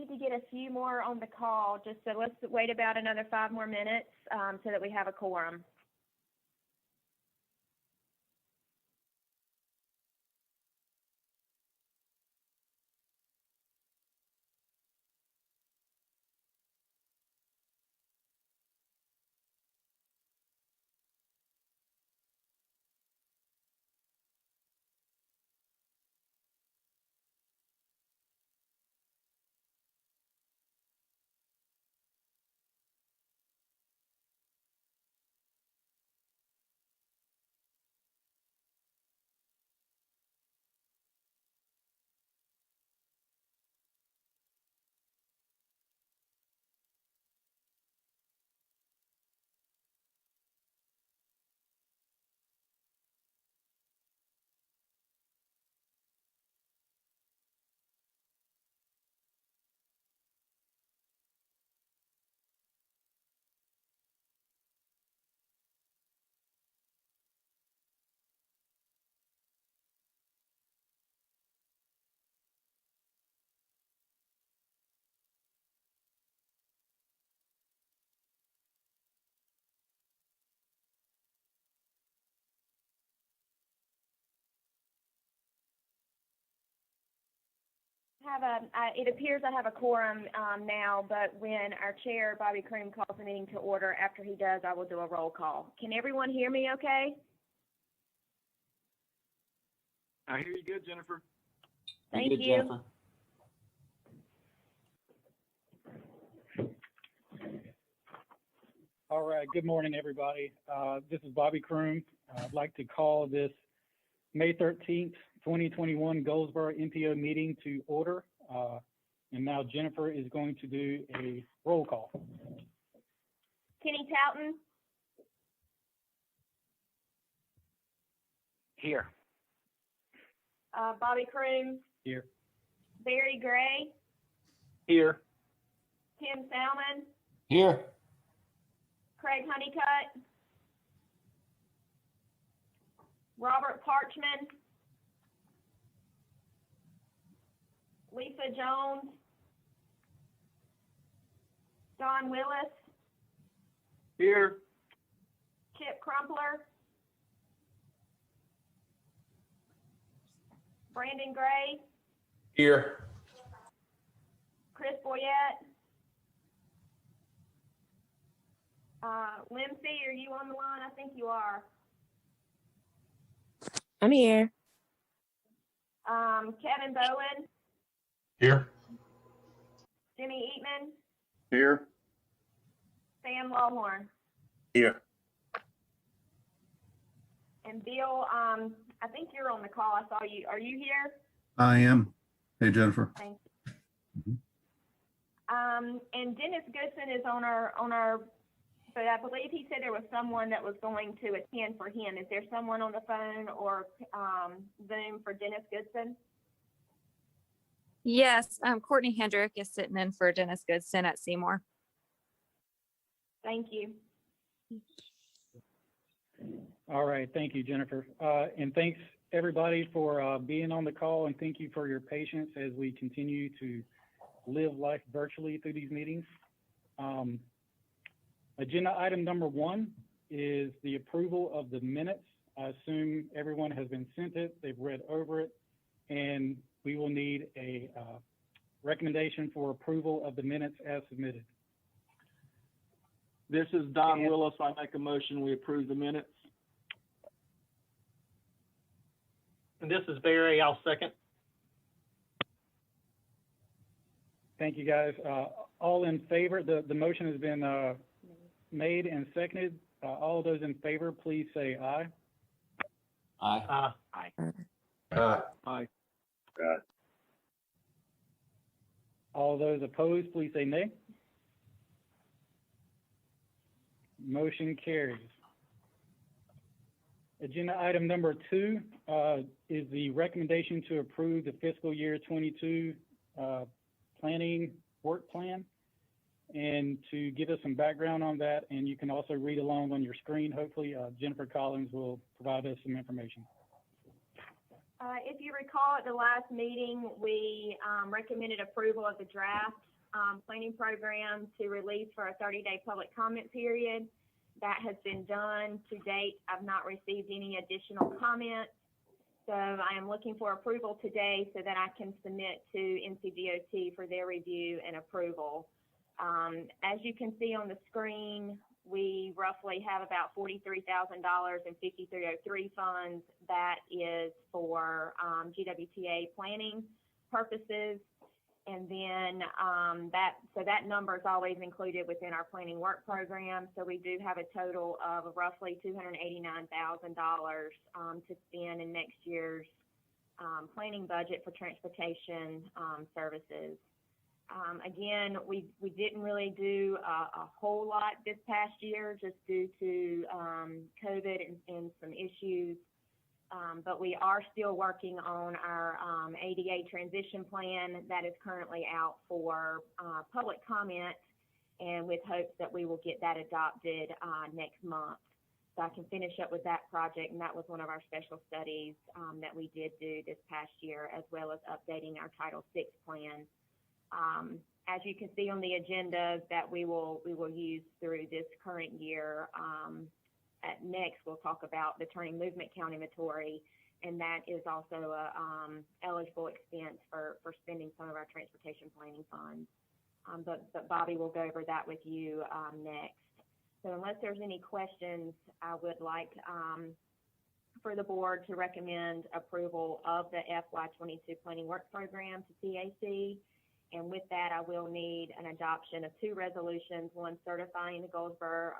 need to get a few more on the call, so let's wait about another 5 more minutes so that we have a quorum. It appears I have a quorum now, but when our chair, Bobby Croom, calls the meeting to order, after he does, I will do a roll call. Can everyone hear me okay? I hear you good, Jennifer. Thank you. Jennifer. All right, good morning, everybody. This is Bobby Croom. I'd like to call this May 13th, 2021 Goldsboro NPO meeting to order. And now Jennifer is going to do a roll call. Kenny Touton? Here. Bobby Croom? Here. Barry Gray? Here. Tim Salmon? Here. Craig Honeycutt? Robert Parchman? Lisa Jones? Don Willis? Here. Chip Crumpler? Brandon Gray? Here. Chris Boyette? Lindsay, are you on the line? I think you are. I'm here. Kevin Bowen? Here. Jimmy Eatman? Here. Sam Lawhorn? Here. And Bill, I think you're on the call. I saw you. Are you here? I am. Hey, Jennifer. Thank you. And Dennis Goodson is on our, but I believe he said there was someone that was going to attend for him. Is there someone on the phone or Zoom for Dennis Goodson? Yes, Courtney Hendrick is sitting in for Dennis Goodson at Seymour. Thank you. All right, thank you, Jennifer. And thanks everybody for being on the call, and thank you for your patience as we continue to live life virtually through these meetings. Agenda item number 1 is the approval of the minutes. I assume everyone has been sent it, they've read over it, and we will need a recommendation for approval of the minutes as submitted. This is Don Willis. I make a motion we approve the minutes. And this is Barry. I'll second. Thank you, guys. All in favor, the motion has been made and seconded. All those in favor, please say aye. Aye. Aye. Aye. All those opposed, please say nay. Motion carries. Agenda item number 2 is the recommendation to approve the fiscal year 22 planning work plan. And to give us some background on that, and you can also read along on your screen, hopefully, Jennifer Collins will provide us some information. If you recall, at the last meeting, we recommended approval of the draft planning program to release for a 30-day public comment period. That has been done. To date, I've not received any additional comments. So I am looking for approval today so that I can submit to NCDOT for their review and approval. As you can see on the screen, we roughly have about $43,000 in 5303 funds. That is for GWTA planning purposes. And then that number is always included within our planning work program. So we do have a total of roughly $289,000 to spend in next year's planning budget for transportation services. Again, we didn't really do a whole lot this past year just due to COVID and some issues. But we are still working on our ADA transition plan that is currently out for public comment, and with hopes that we will get that adopted next month. So I can finish up with that project, and that was one of our special studies that we did do this past year, as well as updating our Title VI plan. As you can see on the agenda that we will use through this current year. Next, we'll talk about the turning movement count inventory, and that is also a eligible expense for spending some of our transportation planning funds. But Bobby will go over that with you next. So unless there's any questions, I would like for the board to recommend approval of the FY22 planning work program to TAC. And with that, I will need an adoption of two resolutions, one certifying the Goldsboro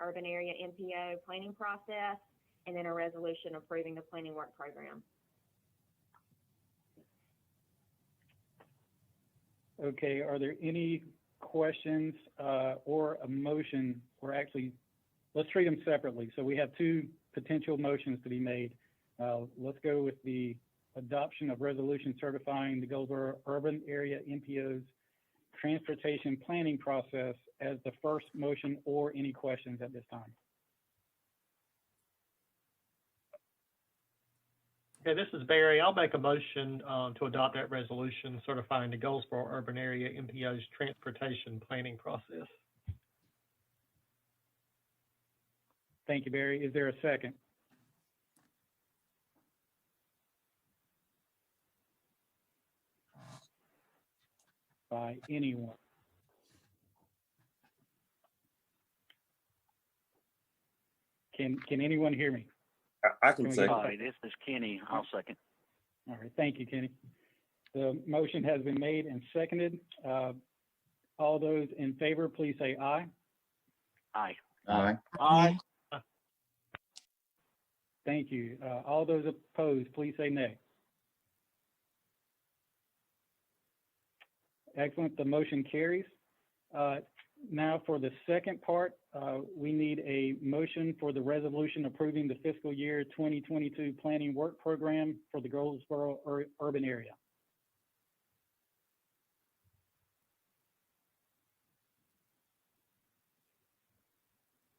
urban area MPO planning process, and then a resolution approving the planning work program. Okay, are there any questions or a motion, or actually, let's treat them separately. So we have two potential motions to be made. Let's go with the adoption of resolution certifying the Goldsboro urban area MPO's transportation planning process as the first motion, or any questions at this time. Okay, this is Barry. I'll make a motion to adopt that resolution certifying the Goldsboro urban area MPO's transportation planning process. Thank you, Barry. Is there a second? By anyone? Can anyone hear me? I can say. Hi, this is Kenny. I'll second. All right, thank you, Kenny. The motion has been made and seconded. All those in favor, please say aye. Aye. Aye. Aye. Thank you. All those opposed, please say nay. Excellent, the motion carries. Now for the second part, we need a motion for the resolution approving the fiscal year 2022 planning work program for the Goldsboro urban area.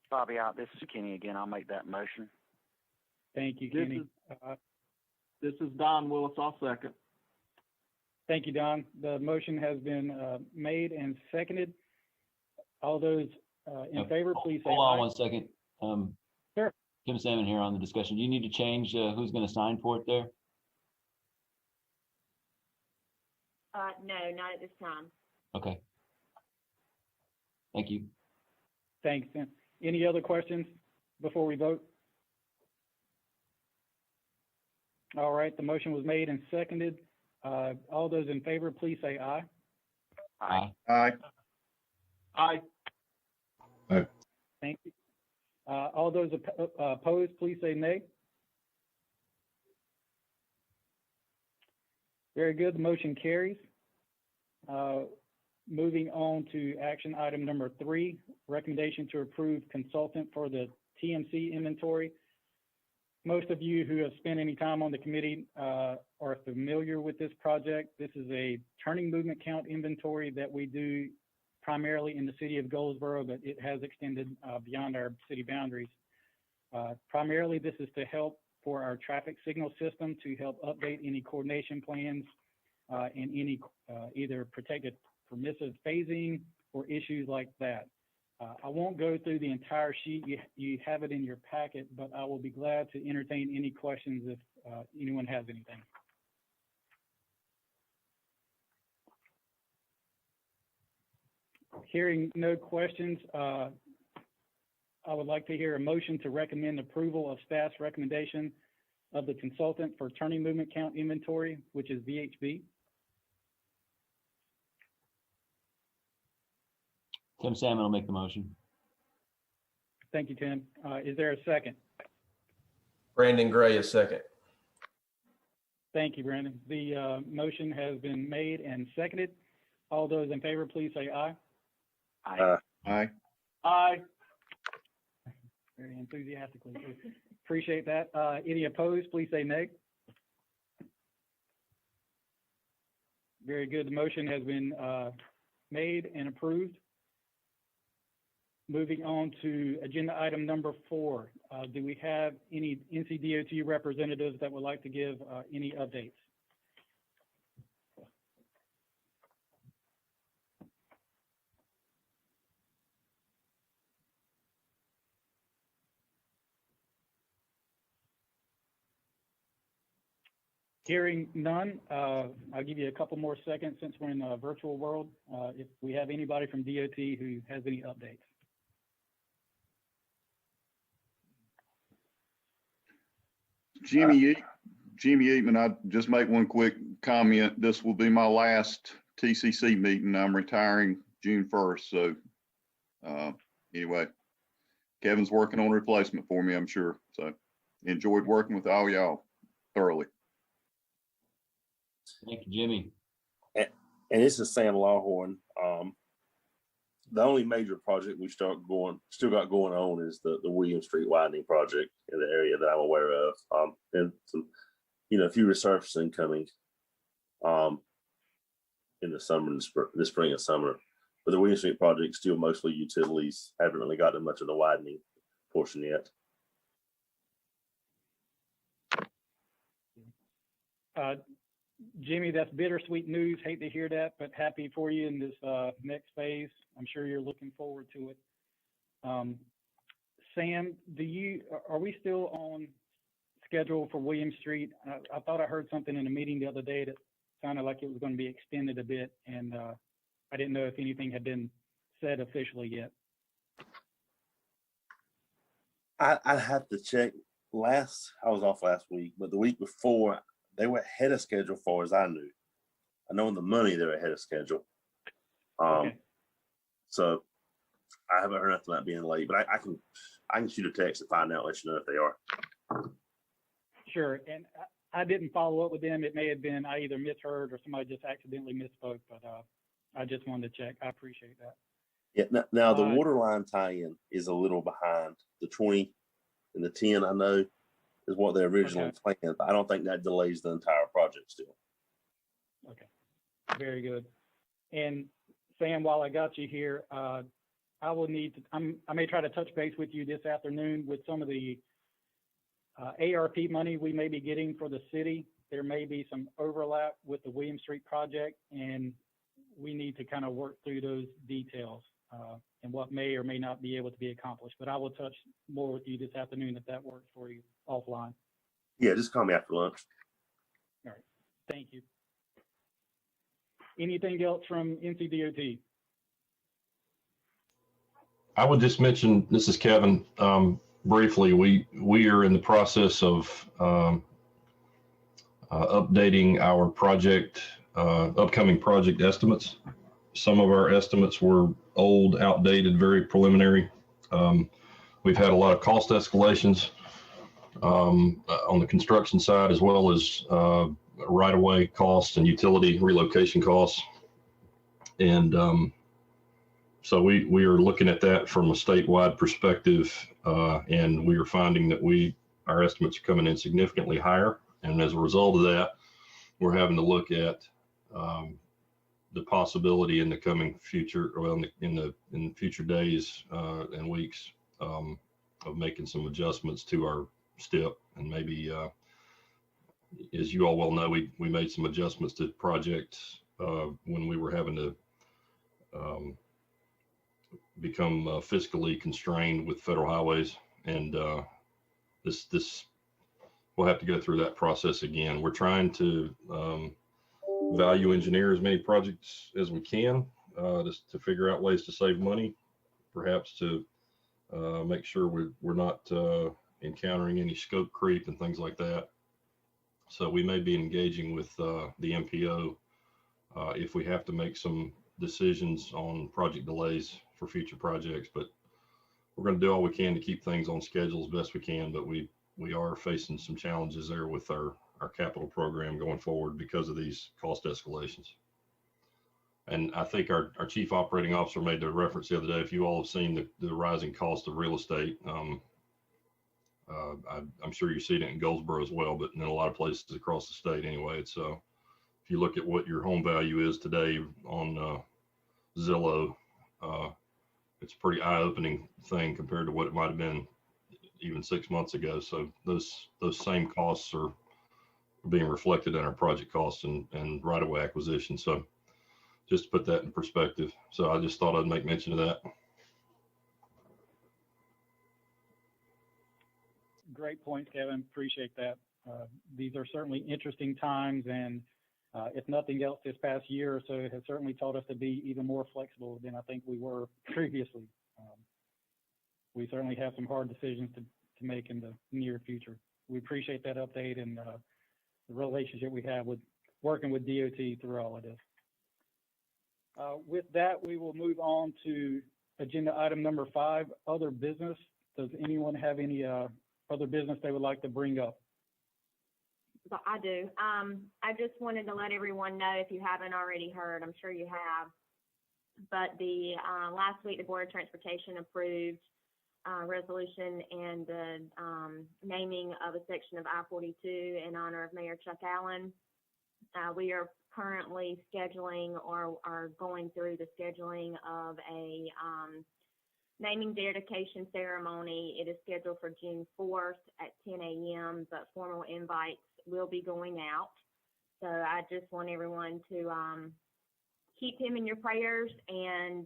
Bobby, this is Kenny again. I'll make that motion. Thank you, Kenny. This is Don Willis. I'll second. Thank you, Don. The motion has been made and seconded. All those in favor, please say aye. Hold on 1 second. Sure. Kim Salmon here on the discussion. Do you need to change who's going to sign for it there? No, not at this time. Okay. Thank you. Thanks. Any other questions before we vote? All right, the motion was made and seconded. All those in favor, please say aye. Aye. Aye. Aye. Thank you. All those opposed, please say nay. Very good, the motion carries. Moving on to action item number 3, recommendation to approve consultant for the TMC inventory. Most of you who have spent any time on the committee are familiar with this project. This is a turning movement count inventory that we do primarily in the city of Goldsboro, but it has extended beyond our city boundaries. Primarily, this is to help for our traffic signal system to help update any coordination plans and any either protected permissive phasing or issues like that. I won't go through the entire sheet. You have it in your packet, but I will be glad to entertain any questions if anyone has anything. Hearing no questions, I would like to hear a motion to recommend approval of staff's recommendation of the consultant for turning movement count inventory, which is VHB. Tim Salmon will make the motion. Thank you, Tim. Is there a second? Brandon Gray is second. Thank you, Brandon. The motion has been made and seconded. All those in favor, please say aye. Aye. Aye. Aye. Very enthusiastically. Appreciate that. Any opposed, please say nay. Very good. The motion has been made and approved. Moving on to agenda item number 4. Do we have any NCDOT representatives that would like to give any updates? Hearing none, I'll give you a couple more seconds since we're in the virtual world. If we have anybody from DOT who has any updates. Jimmy Eatman, I'd just make one quick comment. This will be my last TCC meeting. I'm retiring June 1st. So anyway, Kevin's working on a replacement for me, I'm sure. So enjoyed working with all y'all thoroughly. Thank you, Jimmy. And this is Sam Lawhorn. The only major project we still got going on is the William Street widening project in the area that I'm aware of. And some, a few resurfacing coming in the summer, the spring and summer. But the William Street project still mostly utilities. Haven't really gotten much of the widening portion yet. Jimmy, that's bittersweet news. Hate to hear that, but happy for you in this next phase. I'm sure you're looking forward to it. Sam, are we still on schedule for William Street? I thought I heard something in a meeting the other day that sounded like it was going to be extended a bit, and I didn't know if anything had been said officially yet. I have to check. I was off last week, but the week before, they were ahead of schedule far as I knew. I know in the money they're ahead of schedule. Okay. So I haven't heard nothing about being late, but I can shoot a text and find out, let you know if they are. Sure. And I didn't follow up with them. It may have been I either misheard or somebody just accidentally misspoke, but I just wanted to check. I appreciate that. Yeah. Now the water line tie-in is a little behind. The 20 and the 10, I know, is what they originally planned, but I don't think that delays the entire project still. Okay, very good. And Sam, while I got you here, I will need to, I may try to touch base with you this afternoon with some of the ARP money we may be getting for the city. There may be some overlap with the William Street project, and we need to kind of work through those details and what may or may not be able to be accomplished. But I will touch more with you this afternoon if that works for you offline. Yeah, just call me after lunch. All right, thank you. Anything else from NCDOT? I would just mention, this is Kevin, briefly, we are in the process of updating our upcoming project estimates. Some of our estimates were old, outdated, very preliminary. We've had a lot of cost escalations on the construction side, as well as right-of-way costs and utility relocation costs. And so we are looking at that from a statewide perspective, and we are finding that our estimates are coming in significantly higher. And as a result of that, we're having to look at the possibility in the coming future, well, in the future days and weeks of making some adjustments to our STIP. And maybe, as you all well know, we made some adjustments to projects when we were having to become fiscally constrained with federal highways. And this we'll have to go through that process again. We're trying to value engineer as many projects as we can, just to figure out ways to save money, perhaps to make sure we're not encountering any scope creep and things like that. So we may be engaging with the MPO if we have to make some decisions on project delays for future projects, but we're going to do all we can to keep things on schedule as best we can, but we are facing some challenges there with our capital program going forward because of these cost escalations. And I think our chief operating officer made the reference the other day, if you all have seen the rising cost of real estate, I'm sure you've seen it in Goldsboro as well, but in a lot of places across the state anyway. It's if you look at what your home value is today on Zillow, it's a pretty eye-opening thing compared to what it might have been even 6 months ago. So those same costs are being reflected in our project costs and right-of-way acquisition. So just to put that in perspective. So I just thought I'd make mention of that. Great point, Kevin. Appreciate that. These are certainly interesting times, and if nothing else, this past year or so has certainly taught us to be even more flexible than I think we were previously. We certainly have some hard decisions to make in the near future. We appreciate that update and the relationship we have with working with DOT through all of this. With that, we will move on to agenda item number 5, other business. Does anyone have any other business they would like to bring up? I do. I just wanted to let everyone know, if you haven't already heard, I'm sure you have, but the last week the Board of Transportation approved resolution and the naming of a section of I-42 in honor of Mayor Chuck Allen. We are currently scheduling or are going through the scheduling of a naming dedication ceremony. It is scheduled for June 4th at 10 a.m., but formal invites will be going out. So I just want everyone to keep him in your prayers and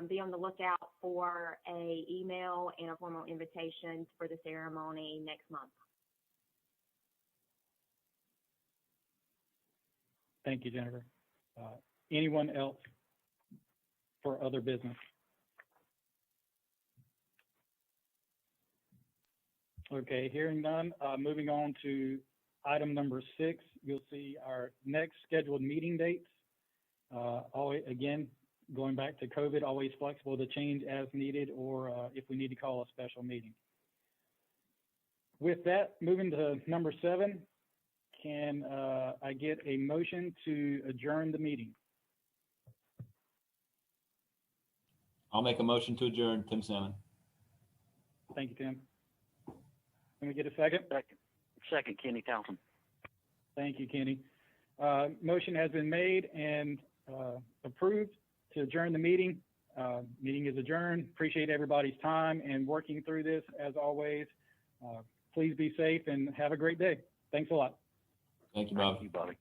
be on the lookout for a email and a formal invitation for the ceremony next month. Thank you, Jennifer. Anyone else for other business? Okay, hearing none, moving on to item number 6, you'll see our next scheduled meeting dates. Always, again, going back to COVID, always flexible to change as needed or if we need to call a special meeting. With that, moving to number 7, can I get a motion to adjourn the meeting? I'll make a motion to adjourn. Tim Salmon. Thank you, Tim. Can we get a second? Second, Kenny Townsend. Thank you, Kenny. Motion has been made and approved to adjourn the meeting. Meeting is adjourned. Appreciate everybody's time and working through this as always. Please be safe and have a great day. Thanks a lot. Thank you, Bob. Thank you, Bobby.